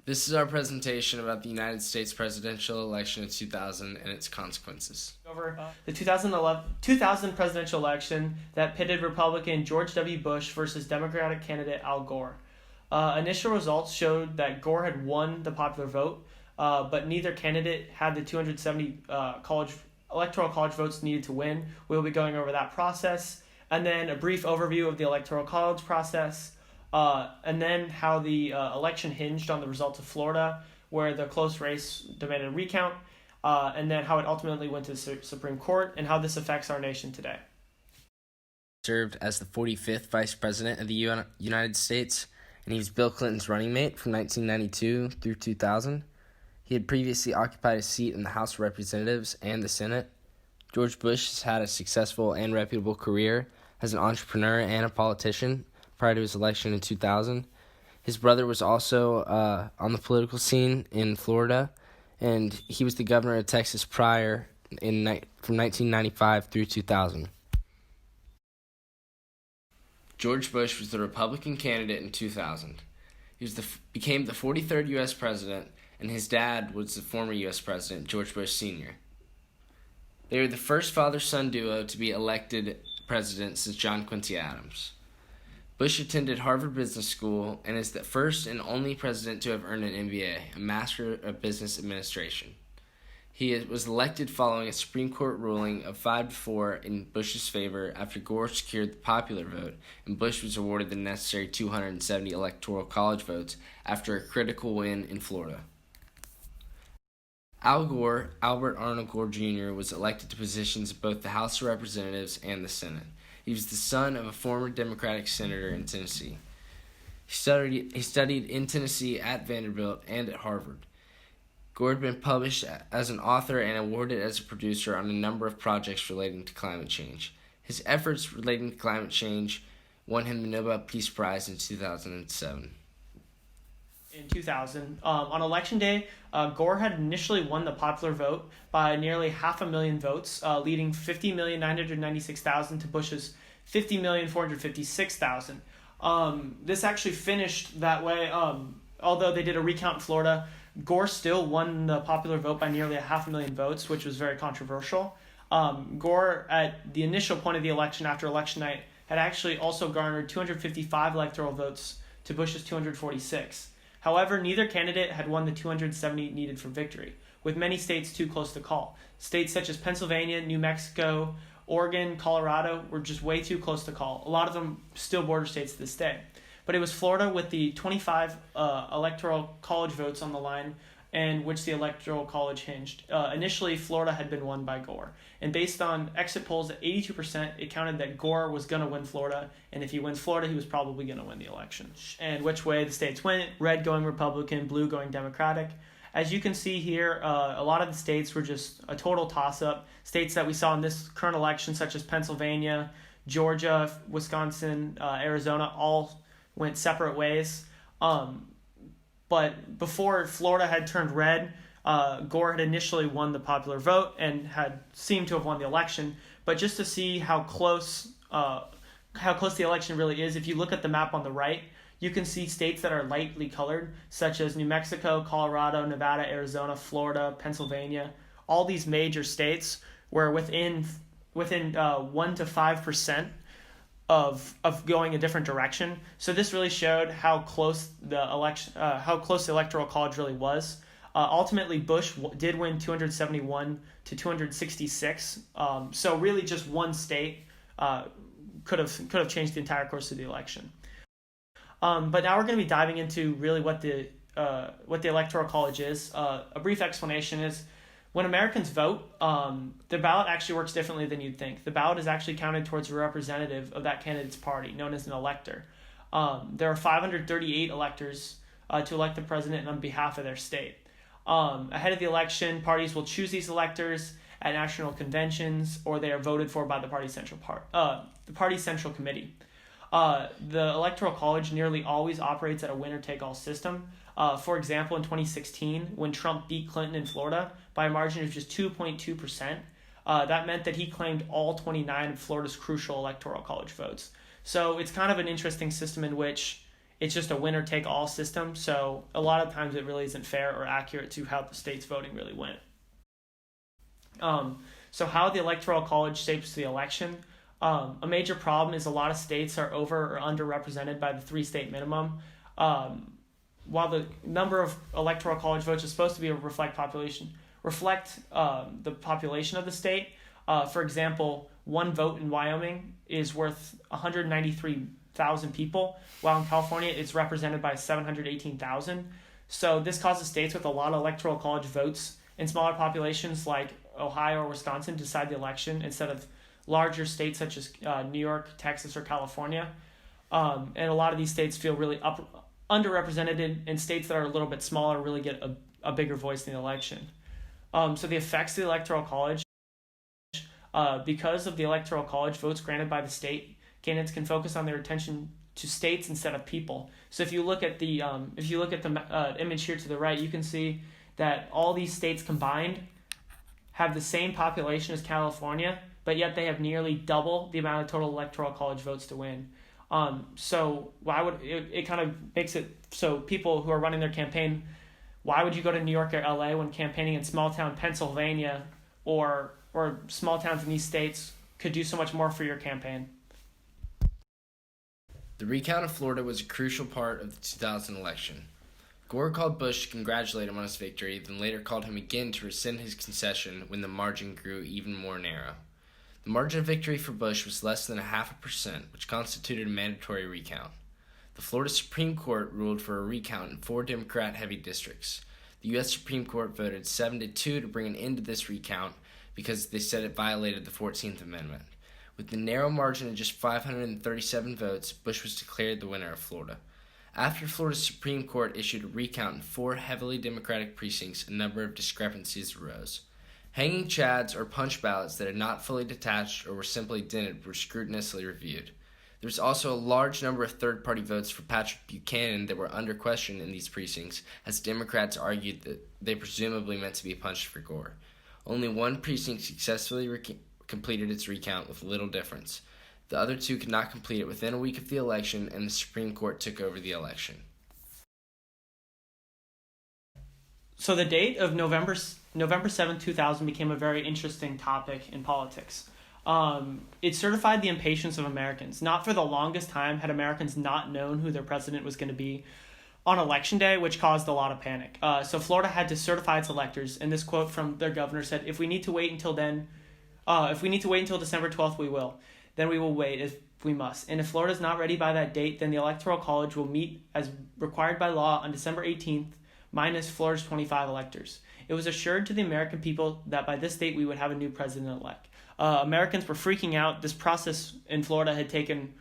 This is our presentation about the United States presidential election of 2000 and its consequences. Over the 2000 presidential election that pitted Republican George W. Bush versus Democratic candidate Al Gore. Initial results showed that Gore had won the popular vote, but neither candidate had the 270 electoral college votes needed to win. We'll be going over that process, and then a brief overview of the electoral college process, and then how the election hinged on the results of Florida, where the close race demanded a recount, and then how it ultimately went to the Supreme Court, and how this affects our nation today. Served as the 45th Vice President of the United States, and he was Bill Clinton's running mate from 1992 through 2000. He had previously occupied a seat in the House of Representatives and the Senate. George Bush has had a successful and reputable career as an entrepreneur and a politician prior to his election in 2000. His brother was also on the political scene in Florida, and he was the governor of Texas prior from 1995 through 2000. George Bush was the Republican candidate in 2000. He became the 43rd U.S. president, and his dad was the former U.S. president, George Bush Sr. They were the first father-son duo to be elected president since John Quincy Adams. Bush attended Harvard Business School and is the first and only president to have earned an MBA, a Master of Business Administration. He was elected following a Supreme Court ruling of 5-4 in Bush's favor after Gore secured the popular vote, and Bush was awarded the necessary 270 electoral college votes after a critical win in Florida. Al Gore, Albert Arnold Gore Jr., was elected to positions of both the House of Representatives and the Senate. He was the son of a former Democratic senator in Tennessee. He studied in Tennessee at Vanderbilt and at Harvard. Gore had been published as an author and awarded as a producer on a number of projects relating to climate change. His efforts relating to climate change won him the Nobel Peace Prize in 2007. In 2000, on Election Day, Gore had initially won the popular vote by nearly 500,000 votes, leading 50,996,000 to Bush's 50,456,000. This actually finished that way. Although they did a recount in Florida, Gore still won the popular vote by nearly 500,000 votes, which was very controversial. Gore, at the initial point of the election after election night, had actually also garnered 255 electoral votes to Bush's 246. However, neither candidate had won the 270 needed for victory, with many states too close to call. States such as Pennsylvania, New Mexico, Oregon, Colorado were just way too close to call. A lot of them still border states to this day. But it was Florida with the 25 electoral college votes on the line, and which the electoral college hinged. Initially, Florida had been won by Gore. And based on exit polls at 82%, it counted that Gore was going to win Florida, and if he wins Florida, he was probably going to win the election. And which way the states went, red going Republican, blue going Democratic. As you can see here, a lot of the states were just a total toss-up. States that we saw in this current election, such as Pennsylvania, Georgia, Wisconsin, Arizona, all went separate ways. But before Florida had turned red, Gore had initially won the popular vote and had seemed to have won the election. But just to see how close the election really is, if you look at the map on the right, you can see states that are lightly colored, such as New Mexico, Colorado, Nevada, Arizona, Florida, Pennsylvania. All these major states were within 1 to 5% of going a different direction. So this really showed how close the electoral college really was. Ultimately, Bush did win 271 to 266. So really, just one state could have changed the entire course of the election. But now we're going to be diving into really what the electoral college is. A brief explanation is, when Americans vote, the ballot actually works differently than you'd think. The ballot is actually counted towards a representative of that candidate's party, known as an elector. There are 538 electors to elect the president on behalf of their state. Ahead of the election, parties will choose these electors at national conventions, or they are voted for by the party central committee. The Electoral College nearly always operates at a winner-take-all system. For example, in 2016, when Trump beat Clinton in Florida by a margin of just 2.2%, that meant that he claimed all 29 of Florida's crucial Electoral College votes. So it's kind of an interesting system in which it's just a winner-take-all system. So a lot of times it really isn't fair or accurate to how the state's voting really went. So how the Electoral College shapes the election. A major problem is a lot of states are over or underrepresented by the 3-state minimum. While the number of Electoral College votes is supposed to be reflect the population of the state. For example, one vote in Wyoming is worth 193,000 people, while in California it's represented by 718,000. So this causes states with a lot of Electoral College votes and smaller populations like Ohio or Wisconsin decide the election instead of larger states such as New York, Texas, or California. And a lot of these states feel really underrepresented, and states that are a little bit smaller really get a bigger voice in the election. So the effects of the Electoral College, because of the Electoral College, votes granted by the state, candidates can focus on their attention to states instead of people. So if you look at the image here to the right, you can see that all these states combined have the same population as California, but yet they have nearly double the amount of total Electoral College votes to win. So why would it kind of makes it so people who are running their campaign, why would you go to New York or LA when campaigning in small town Pennsylvania or small towns in these states could do so much more for your campaign? The recount of Florida was a crucial part of the 2000 election. Gore called Bush to congratulate him on his victory, then later called him again to rescind his concession when the margin grew even more narrow. The margin of victory for Bush was less than 0.5%, which constituted a mandatory recount. The Florida Supreme Court ruled for a recount in 4 Democrat-heavy districts. The U.S. Supreme Court voted 7-2 to bring an end to this recount because they said it violated the 14th Amendment. With the narrow margin of just 537 votes, Bush was declared the winner of Florida. After Florida's Supreme Court issued a recount in 4 heavily Democratic precincts, a number of discrepancies arose. Hanging chads or punch ballots that had not fully detached or were simply dented were scrupulously reviewed. There was also a large number of third-party votes for Patrick Buchanan that were under question in these precincts, as Democrats argued that they presumably meant to be punched for Gore. Only one precinct successfully completed its recount with little difference. The other 2 could not complete it within a week of the election, and the Supreme Court took over the election. So the date of November 7, 2000 became a very interesting topic in politics. It certified the impatience of Americans. Not for the longest time had Americans not known who their president was going to be on Election Day, which caused a lot of panic. So Florida had to certify its electors, and this quote from their governor said, if we need to wait until December 12th, we will. Then we will wait if we must. And if Florida is not ready by that date, then the Electoral College will meet as required by law on December 18th, minus Florida's 25 electors. It was assured to the American people that by this date we would have a new president-elect. Americans were freaking out. This process in Florida had taken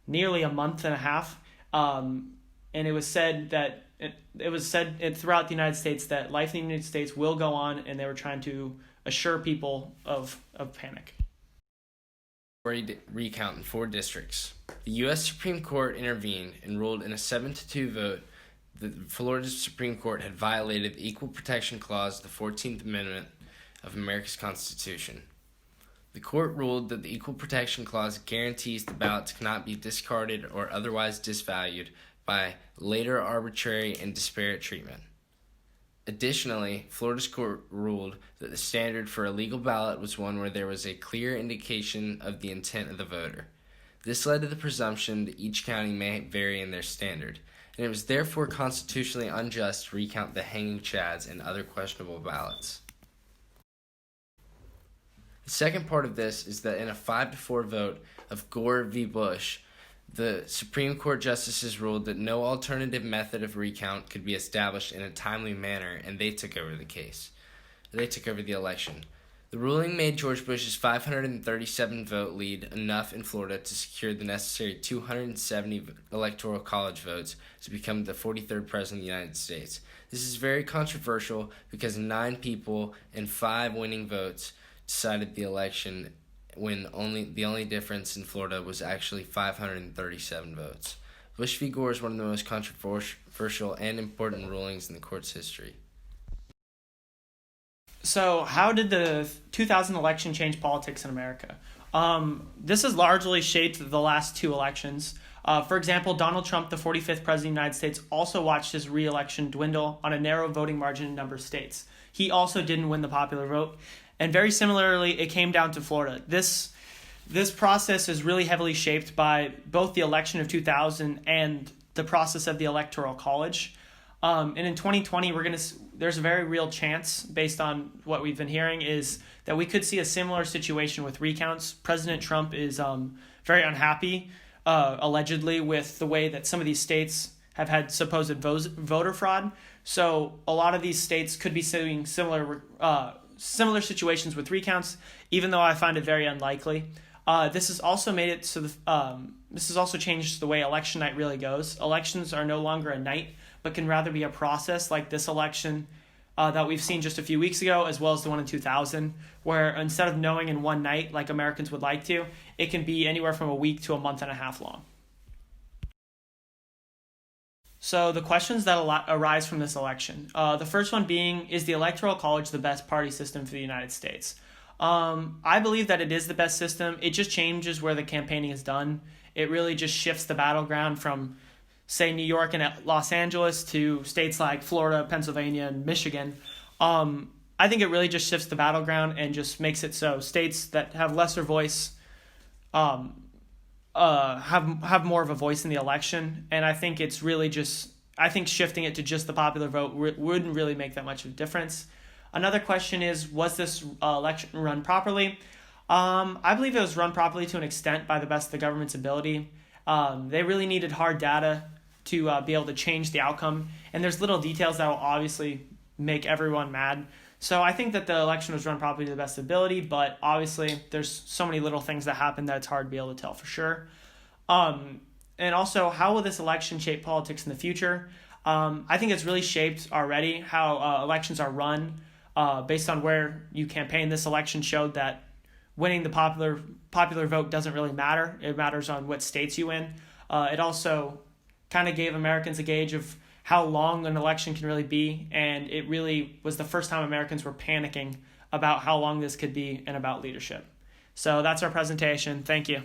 nearly a month and a half, and it was said throughout the United States that life in the United States will go on, and they were trying to assure people of panic. Recount in 4 districts. The U.S. Supreme Court intervened and ruled in a 7-2 vote that the Florida Supreme Court had violated the Equal Protection Clause of the 14th Amendment of America's Constitution. The court ruled that the Equal Protection Clause guarantees the ballots cannot be discarded or otherwise disvalued by later arbitrary and disparate treatment. Additionally, Florida's court ruled that the standard for a legal ballot was one where there was a clear indication of the intent of the voter. This led to the presumption that each county may vary in their standard, and it was therefore constitutionally unjust to recount the hanging chads and other questionable ballots. The second part of this is that in a 5-4 vote of Gore v. Bush, the Supreme Court justices ruled that no alternative method of recount could be established in a timely manner, and they took over the case. They took over the election. The ruling made George Bush's 537 vote lead enough in Florida to secure the necessary 270 Electoral College votes to become the 43rd President of the United States. This is very controversial because 9 people and 5 winning votes decided the election, when the only difference in Florida was actually 537 votes. Bush v. Gore is one of the most controversial and important rulings in the court's history. So how did the 2000 election change politics in America? This has largely shaped the last 2 elections. For example, Donald Trump, the 45th president of the United States, also watched his re-election dwindle on a narrow voting margin in a number of states. He also didn't win the popular vote. And very similarly, it came down to Florida. This process is really heavily shaped by both the election of 2000 and the process of the Electoral College. And in 2020, there's a very real chance, based on what we've been hearing, is that we could see a similar situation with recounts. President Trump is very unhappy, allegedly, with the way that some of these states have had supposed voter fraud. So a lot of these states could be seeing similar situations with recounts, even though I find it very unlikely. This has also made it so this has also changed the way election night really goes. Elections are no longer a night, but can rather be a process, like this election that we've seen just a few weeks ago, as well as the one in 2000, where instead of knowing in one night like Americans would like to, it can be anywhere from a week to a month and a half long. So the questions that arise from this election. The first one being, is the Electoral College the best party system for the United States? I believe that it is the best system. It just changes where the campaigning is done. It really just shifts the battleground from, say, New York and Los Angeles to states like Florida, Pennsylvania, and Michigan. I think it really just shifts the battleground and just makes it so states that have lesser voice have more of a voice in the election. And I think it's really shifting it to just the popular vote wouldn't really make that much of a difference. Another question is, was this election run properly? I believe it was run properly to an extent by the best of the government's ability. They really needed hard data to be able to change the outcome. And there's little details that will obviously make everyone mad. So I think that the election was run properly to the best ability, but obviously there's so many little things that happen that it's hard to be able to tell for sure. And also, how will this election shape politics in the future? I think it's really shaped already how elections are run based on where you campaign. This election showed that winning the popular vote doesn't really matter. It matters on what states you win. It also kind of gave Americans a gauge of how long an election can really be, and it really was the first time Americans were panicking about how long this could be and about leadership. So that's our presentation. Thank you.